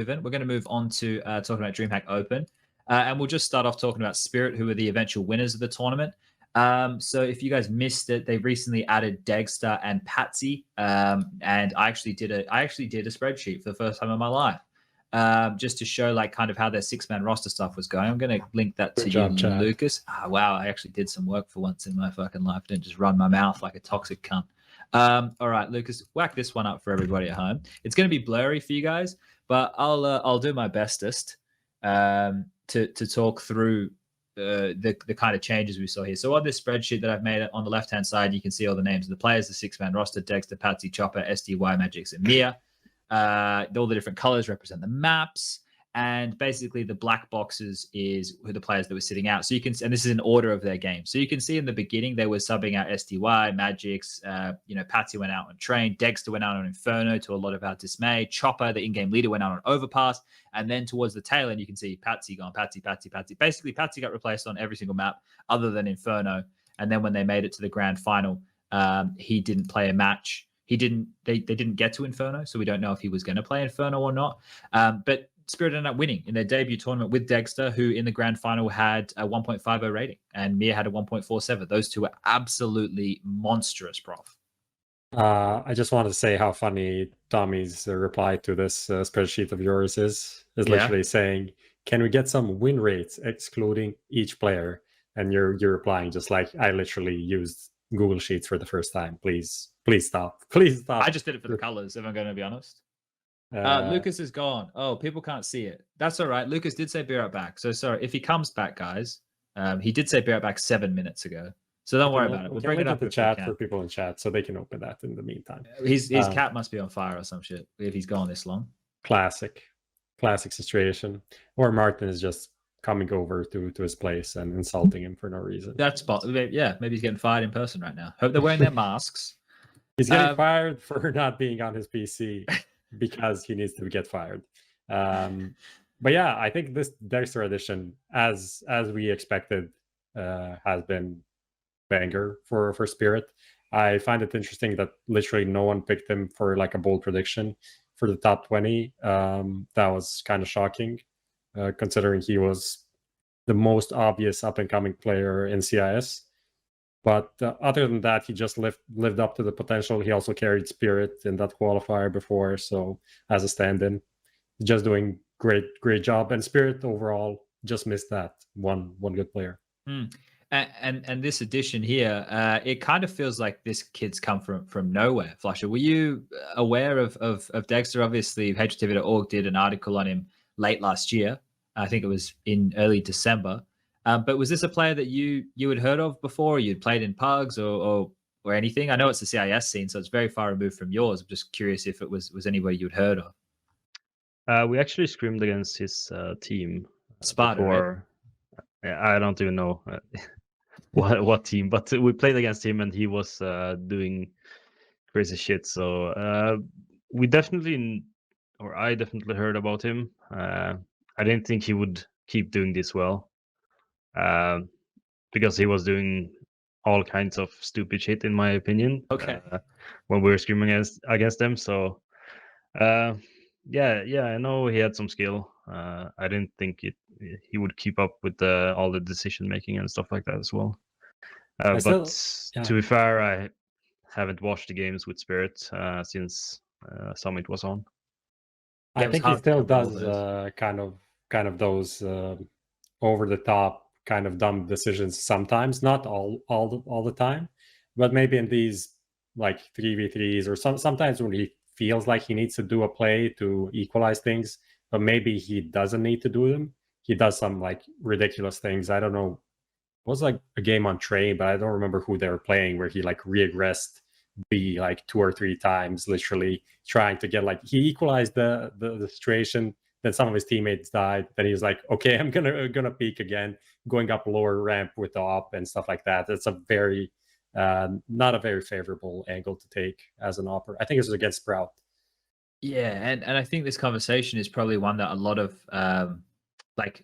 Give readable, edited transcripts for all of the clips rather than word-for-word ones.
We're going to move on to talking about DreamHack Open. And we'll just start off talking about Spirit, who are the eventual winners of the tournament. So if you guys missed it, they recently added Degster and Patsy. And I actually did a spreadsheet for the first time in my life. Just to show like kind of how their 6-man roster stuff was going. I'm going to link that to you, Lucas. Oh, wow, I actually did some work for once in my fucking life. I didn't just run my mouth like a toxic cunt. All right, Lucas, whack this one up for everybody at home. It's going to be blurry for you guys, but I'll do my bestest to talk through the kind of changes we saw here. So on this spreadsheet that I've made on the left-hand side, you can see all the names of the players, the 6-man roster: Degster, Patsy, Chopper, SDY, Magix, and Mia. All the different colors represent the maps, and basically the black boxes is who the players that were sitting out. So you can, and this is in order of their game. So you can see in the beginning they were subbing out SDY, Magix, Patsy went out on Train, Degster went out on Inferno to a lot of our dismay, Chopper, the in-game leader, went out on Overpass, and then towards the tail end you can see Patsy gone, Patsy. Basically Patsy got replaced on every single map other than Inferno, and then when they made it to the grand final, he didn't play a match. They didn't get to Inferno, so we don't know if he was going to play Inferno or not. But Spirit ended up winning in their debut tournament with Degster, who in the grand final had a 1.50 rating, and Mia had a 1.47. Those two are absolutely monstrous, Prof. I just wanted to say how funny Tommy's reply to this spreadsheet of yours is literally saying, "Can we get some win rates excluding each player?" And you're replying just like, "I literally used Google Sheets for the first time. Please stop. Please stop." I just did it for the colors, if I'm going to be honest. Lucas is gone. Oh, people can't see it. That's all right. Lucas did say be right back. So sorry. If he comes back, guys, he did say be right back 7 minutes ago. So don't worry about it. We'll bring it up in the chat for people in chat so they can open that in the meantime. His cat must be on fire or some shit if he's gone this long. Classic situation. Or Martin is just coming over to his place and insulting him for no reason. That's maybe he's getting fired in person right now. Hope they're wearing their masks. He's getting fired for not being on his PC because he needs to get fired. But yeah, I think this Degster edition, as we expected, has been banger for Spirit. I find it interesting that literally no one picked him for like a bold prediction for the top 20. That was kind of shocking, considering he was the most obvious up-and-coming player in CIS. But other than that, he just lived up to the potential. He also carried Spirit in that qualifier before, so as a stand-in, just doing great job. And Spirit overall just missed that one good player. And this edition here, it kind of feels like this kid's come from nowhere. Flusher, were you aware of Degster? Obviously, HLTV.org did an article on him late last year. I think it was in early December. But was this a player that you had heard of before? Or you'd played in pugs or anything? I know it's the CIS scene, so it's very far removed from yours. I'm just curious if it was anybody you'd heard of. We actually scrimmed against his team. Sparta, before. Right? I don't even know what team, but we played against him and he was doing crazy shit. So I definitely heard about him. I didn't think he would keep doing this well. Because he was doing all kinds of stupid shit, in my opinion. Okay. When we were screaming against them, so I know he had some skill. I didn't think he would keep up with all the decision making and stuff like that as well. To be fair, I haven't watched the games with Spirit since Summit was on. I think he still does kind of those over the top kind of dumb decisions sometimes, not all the time, but maybe in these like 3v3s or sometimes when he feels like he needs to do a play to equalize things, but maybe he doesn't need to do them. He does some like ridiculous things. I don't know. It was like a game on Train, but I don't remember who they were playing, where he like regressed B like 2 or 3 times, literally trying to get like, he equalized the situation. Then some of his teammates died. Then he was like, okay, I'm gonna peek again, going up lower ramp with the op and stuff like that. That's a very not a very favorable angle to take as an opper. I think this was against Sprout. Yeah, and I think this conversation is probably one that a lot of like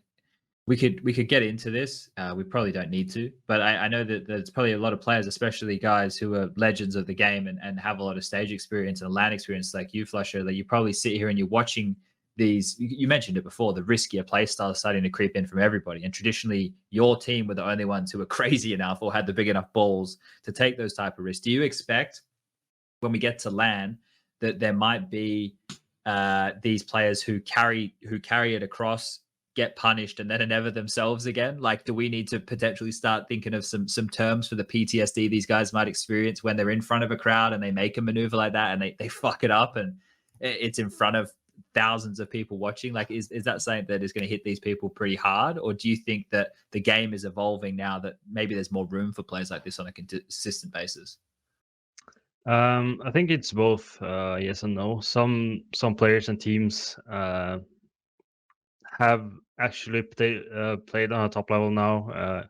we could get into this. We probably don't need to, but I know that there's probably a lot of players, especially guys who are legends of the game and have a lot of stage experience and LAN experience like you, Flusher, that you probably sit here and you're watching these, you mentioned it before, the riskier play style is starting to creep in from everybody. And traditionally, your team were the only ones who were crazy enough or had the big enough balls to take those type of risks. Do you expect when we get to LAN that there might be these players who carry it across, get punished, and then are never themselves again? Like, do we need to potentially start thinking of some terms for the PTSD these guys might experience when they're in front of a crowd and they make a maneuver like that and they fuck it up and it's in front of thousands of people watching? Like, is that something that is going to hit these people pretty hard? Or do you think that the game is evolving now that maybe there's more room for plays like this on a consistent basis? I think it's both yes and no. Some players and teams have actually played on a top level now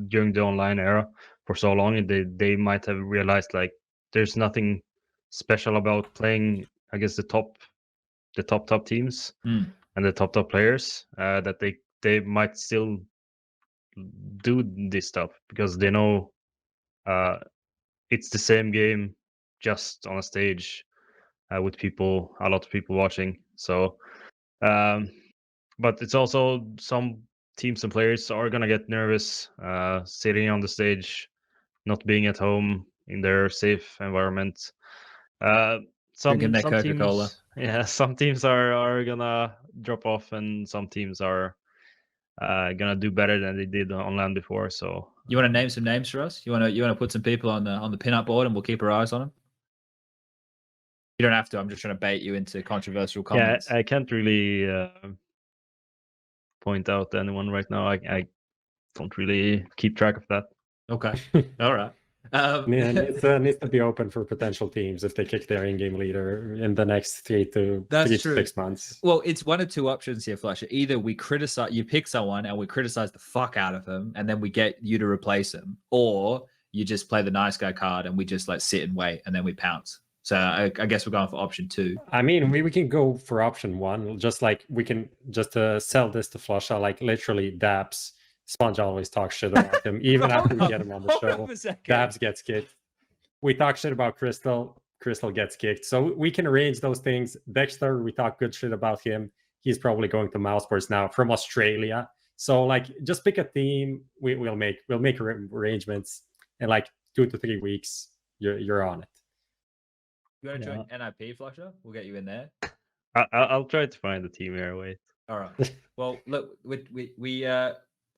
during the online era for so long. They might have realized like there's nothing special about playing against the top teams and the top players, that they might still do this stuff because they know it's the same game just on a stage with a lot of people watching. So but it's also some teams and players are gonna get nervous sitting on the stage, not being at home in their safe environment. Some Coca-Cola. teams, yeah, some teams are gonna drop off, and some teams are gonna do better than they did on LAN before. So you want to name some names for us? You want to put some people on the pinup board, and we'll keep our eyes on them. You don't have to. I'm just trying to bait you into controversial comments. Yeah, I can't really point out anyone right now. I don't really keep track of that. Okay, all right. It needs to be open for potential teams if they kick their in-game leader in the next 3 to 6 months. Well, it's one of two options here, Flusher. Either we criticize, you pick someone and we criticize the fuck out of them, and then we get you to replace them, or you just play the nice guy card and we just like sit and wait and then we pounce. So I guess we're going for option 2. I mean, we can go for option 1. Just like we can just sell this to Flusher, like literally Dabs. SPUNJ always talks shit about him, even after we get him on the show. Dabs gets kicked. We talk shit about Crystal gets kicked. So we can arrange those things. Dexter, we talk good shit about him. He's probably going to Mousesports now from Australia. So like, just pick a team. We'll make arrangements, and like 2 to 3 weeks, you're on it. You want to join NIP, Flusher? We'll get you in there. I'll try to find the team here. Wait. All right. Well, look, we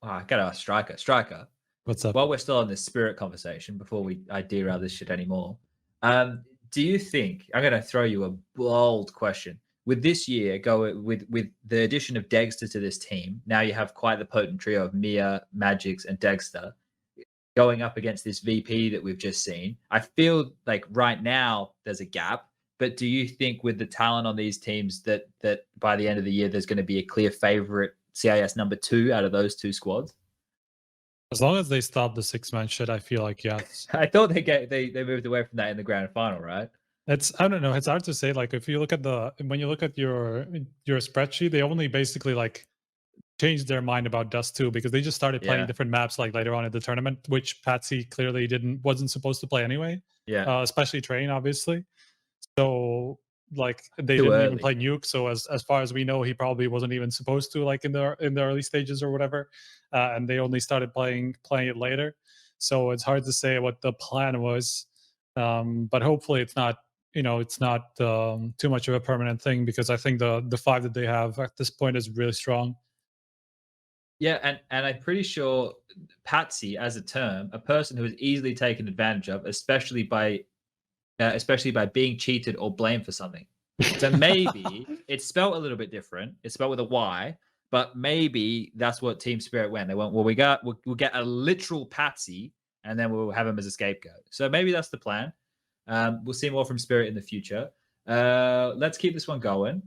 I got a striker. What's up? While we're still on this Spirit conversation, before I derail this shit anymore, do you think, I'm going to throw you a bold question. With this year, with the addition of degster to this team, now you have quite the potent trio of Mia, Magix, and degster going up against this VP that we've just seen. I feel like right now there's a gap, but do you think with the talent on these teams that by the end of the year there's going to be a clear favorite CIS number 2 out of those 2 squads? As long as they stop the 6-man shit, I feel like yes. I thought they moved away from that in the grand final, right? I don't know. It's hard to say. Like if you look at when you look at your spreadsheet, they only basically like changed their mind about Dust 2 because they just started playing different maps like later on in the tournament, which Patsy clearly wasn't supposed to play anyway. Yeah. Especially Train, obviously. So like they didn't even play Nuke. So as far as we know, he probably wasn't even supposed to, like in the early stages or whatever. And they only started playing it later. So it's hard to say what the plan was. But hopefully it's not too much of a permanent thing, because I think the 5 that they have at this point is really strong. Yeah, and I'm pretty sure Patsy, as a term, a person who is easily taken advantage of, especially by being cheated or blamed for something. So maybe it's spelled a little bit different. It's spelled with a Y, but maybe that's what Team Spirit went. They went, well, we'll get a literal Patsy, and then we'll have him as a scapegoat. So maybe that's the plan. We'll see more from Spirit in the future. Let's keep this one going.